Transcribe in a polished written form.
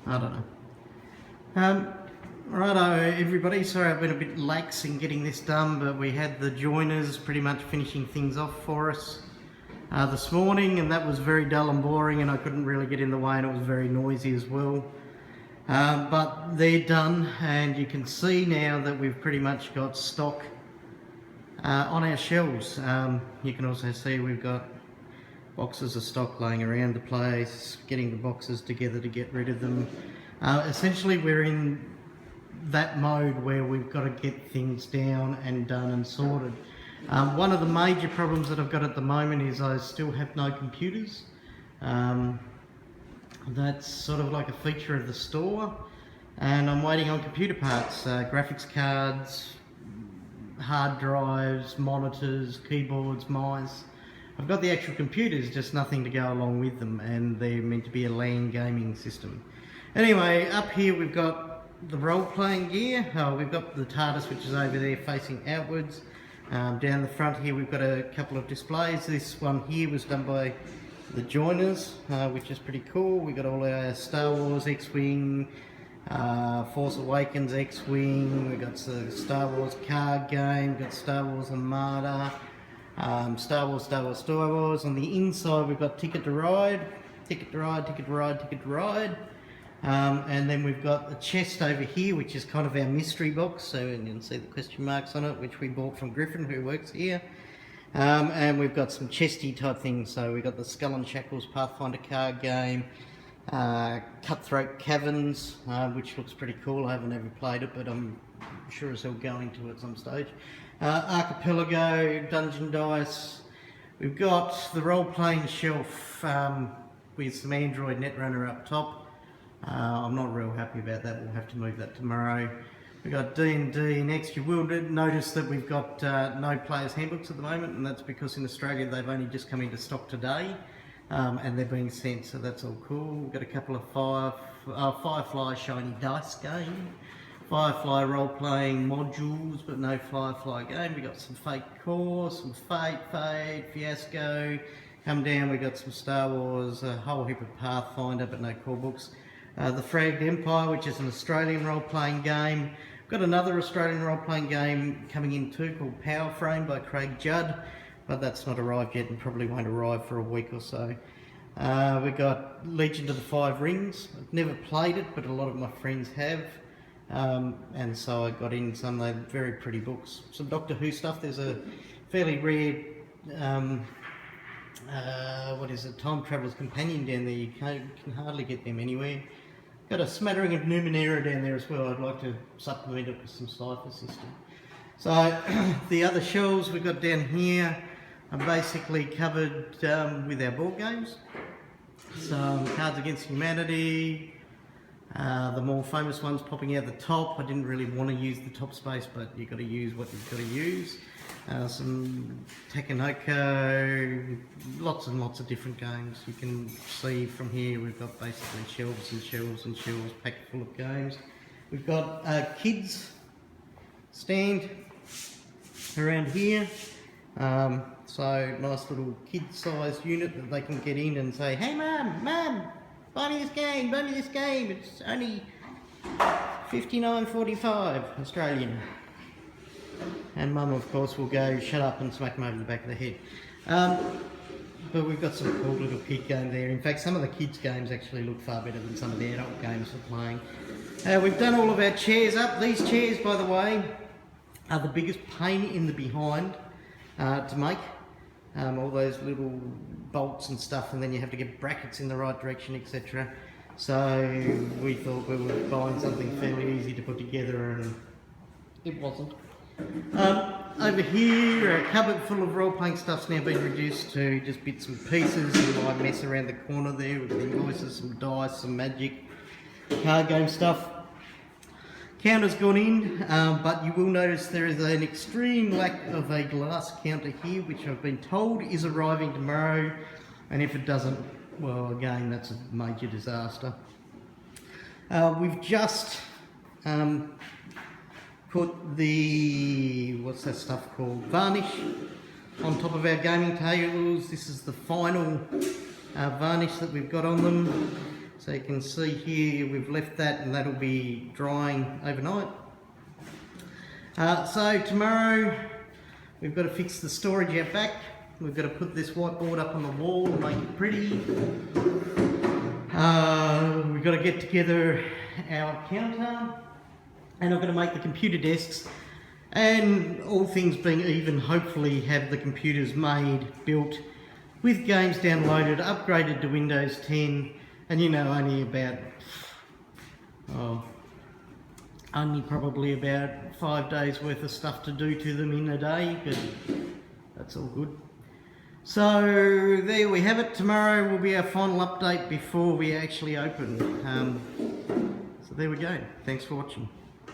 I don't know. Righto everybody, sorry I've been a bit lax in getting this done, but we had the joiners pretty much finishing things off for us this morning, and that was very dull and boring, and I couldn't really get in the way, and it was very noisy as well. But they're done, and you can see now that we've pretty much got stock on our shelves. You can also see we've got boxes of stock laying around the place, getting the boxes together to get rid of them. Essentially we're in that mode where we've got to get things down and done and sorted. One of the major problems that I've got at the moment is I still have no computers. That's sort of like a feature of the store, and I'm waiting on computer parts, graphics cards, hard drives, monitors, keyboards, mice. I've got the actual computers, just nothing to go along with them, and they're meant to be a LAN gaming system. Anyway, up here we've got the role-playing gear. We've got the TARDIS, which is over there facing outwards. Down the front here we've got a couple of displays. This one here was done by the joiners, which is pretty cool. We've got all our Star Wars X-Wing, Force Awakens X-Wing, we've got the Star Wars card game, we've got Star Wars Armada, Star Wars. On the inside we've got Ticket to Ride. And then we've got the chest over here, which is kind of our mystery box, so you can see the question marks on it, which we bought from Griffin, who works here. And we've got some chesty type things, so we've got the Skull and Shackles Pathfinder card game, Cutthroat Caverns, which looks pretty cool. I haven't ever played it, but I'm sure as hell going to at some stage. Archipelago, Dungeon Dice. We've got the role-playing shelf with some Android Netrunner up top. I'm not real happy about that. We'll have to move that tomorrow. We've got D&D next. You will notice that we've got no players handbooks at the moment, and that's because in Australia they've only just come into stock today, and they're being sent, so that's all cool. We've got a couple of Firefly Shiny Dice game, Firefly role-playing modules, but no Firefly game. We've got some Fate Core, some Fate, Fiasco. Come down, we've got some Star Wars, a whole heap of Pathfinder, but no core books. The Fragged Empire, which is an Australian role-playing game. We've got another Australian role-playing game coming in too called Power Frame by Craig Judd, but that's not arrived yet and probably won't arrive for a week or so. We've got Legion of the Five Rings. I've never played it, but a lot of my friends have, and so I got in some. They're very pretty books. Some Doctor Who stuff. There's a fairly rare Time Traveller's Companion down there. You can hardly get them anywhere. Got a smattering of Numenera down there as well. I'd like to supplement it with some Cypher system. So the other shelves we've got down here are basically covered with our board games. Some Cards Against Humanity, the more famous ones popping out the top. I didn't really want to use the top space, but you've got to use what you've got to use. Some Takenoko, lots and lots of different games. You can see from here we've got basically shelves and shelves and shelves packed full of games. We've got a kids stand around here. So nice little kid-sized unit that they can get in and say, "Hey Mum, buy me this game, it's only $59.45 Australian." And Mum, of course, will go, "Shut up," and smack them over the back of the head. But we've got some cool little kid game there. In fact, some of the kids' games actually look far better than some of the adult games we're playing. We've done all of our chairs up. These chairs, by the way, are the biggest pain in the behind to make. All those little bolts and stuff, and then you have to get brackets in the right direction, etc. So we thought we were buying something fairly easy to put together, and it wasn't. Over here, a cupboard full of role-playing stuff's now been reduced to just bits and pieces. You might mess around the corner there with invoices, some dice, some magic, card game stuff. Counter's gone in, but you will notice there is an extreme lack of a glass counter here, which I've been told is arriving tomorrow, and if it doesn't, well, again, that's a major disaster. We've just put the, what's that stuff called, varnish on top of our gaming tables. This is the final varnish that we've got on them. So you can see here we've left that and that'll be drying overnight. So tomorrow we've got to fix the storage out back. We've got to put this whiteboard up on the wall and make it pretty. We've got to get together our counter, and I've got to make the computer desks, and all things being even, hopefully have the computers made, built, with games downloaded, upgraded to Windows 10, and you know, only probably about 5 days worth of stuff to do to them in a day, but that's all good. So there we have it. Tomorrow will be our final update before we actually open. So there we go. Thanks for watching.